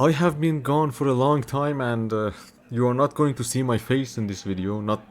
I have been gone for a long time and you are not going to see my face in this video, not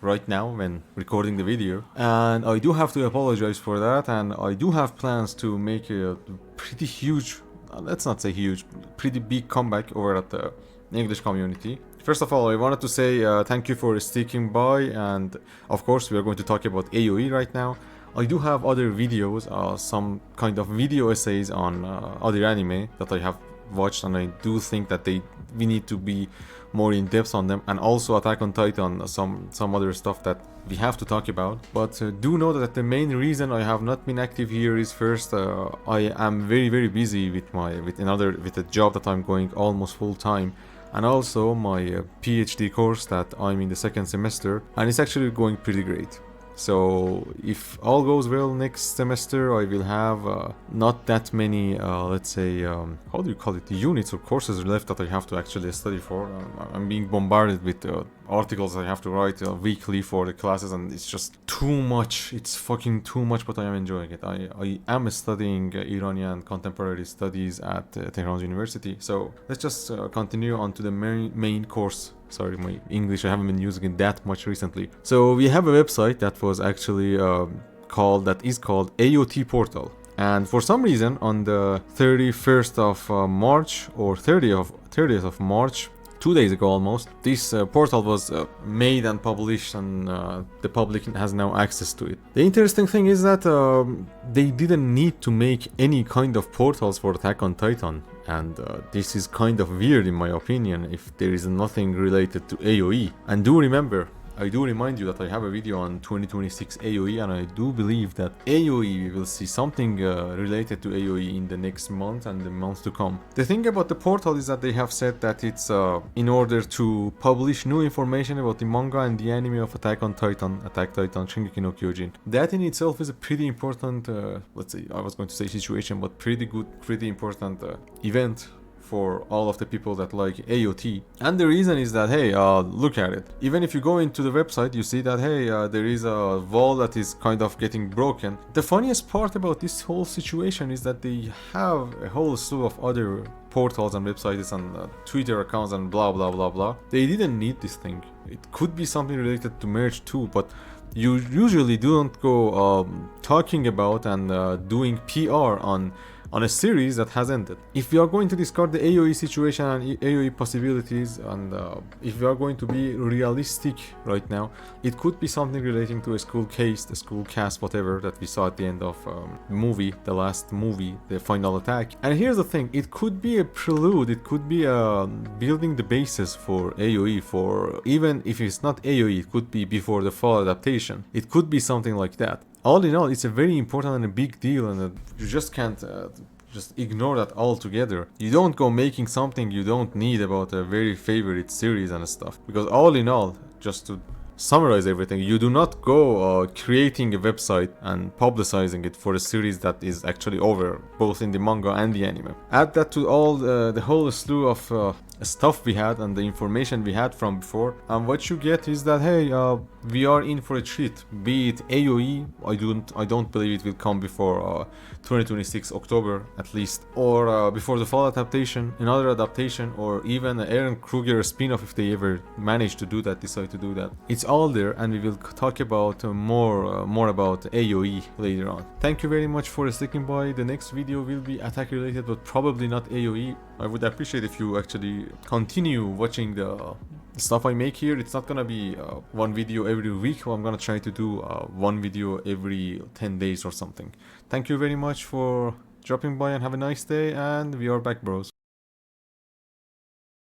right now when recording the video. And I do have to apologize for that, and I do have plans to make a pretty huge, let's not say huge, pretty big comeback over at the English community. First of all, I wanted to say thank you for sticking by, and of course we are going to talk about AOE right now. I do have other videos, some kind of video essays on other anime that I have watched, and I do think that we need to be more in depth on them, and also Attack on Titan, some other stuff that we have to talk about. But do know that the main reason I have not been active here is first, I am very busy with a job that I'm going almost full time, and also my PhD course that I'm in the second semester, and it's actually going pretty great. So if all goes well next semester, I will have not that many, let's say, how do you call it, units or courses left that I have to actually study for. I'm being bombarded with articles I have to write weekly for the classes, and it's just too much. It's fucking too much, but I am enjoying it. I am studying Iranian contemporary studies at Tehran University. So let's just continue on to the main course. Sorry, my English, I haven't been using it that much recently. So we have a website that was actually called AOT Portal. And for some reason, on the 31st of March or 30th of March, 2 days ago almost, this portal was made and published, and the public has now access to it. The interesting thing is that they didn't need to make any kind of portals for Attack on Titan, and this is kind of weird in my opinion if there is nothing related to AOE. And I do remind you that I have a video on 2026 AOE, and I do believe that AOE, we will see something related to AOE in the next month and the months to come. The thing about the portal is that they have said that it's in order to publish new information about the manga and the anime of Attack on Titan, Attack Titan, Shingeki no Kyojin. That in itself is a pretty important, let's say, I was going to say situation, but pretty important event for all of the people that like AOT. And the reason is that, hey, look at it. Even if you go into the website, you see that, hey, there is a wall that is kind of getting broken. The funniest part about this whole situation is that they have a whole slew of other portals and websites and Twitter accounts and blah blah blah blah. They didn't need this thing. It could be something related to merge too, but you usually don't go talking about and doing PR on a series that has ended. If we are going to discard the AOE situation and AOE possibilities, and if we are going to be realistic right now, it could be something relating to a school case, the school cast, whatever, that we saw at the end of the last movie, The Final Attack. And here's the thing, it could be a prelude, it could be building the basis for AOE, for even if it's not AOE, it could be before the fall adaptation. It could be something like that. All in all, it's a very important and a big deal, and you just can't just ignore that altogether. You don't go making something you don't need about a very favorite series and stuff. Because all in all, just to summarize everything, you do not go creating a website and publicizing it for a series that is actually over, both in the manga and the anime. Add that to all the whole slew of stuff we had and the information we had from before, and what you get is that, hey, we are in for a treat. Be it AOE, I don't believe it will come before 2026 October at least, or before the fall adaptation, another adaptation, or even an Eren Kruger spin-off if they ever manage to do that, decide to do that. It's all there, and we will talk about more about AOE later on. Thank you very much for sticking by. The next video will be attack related, but probably not AOE. I would appreciate if you actually continue watching the stuff I make here. It's not gonna be one video every week. I'm gonna try to do one video every 10 days or something. Thank you very much for dropping by, and have a nice day, and we are back, bros.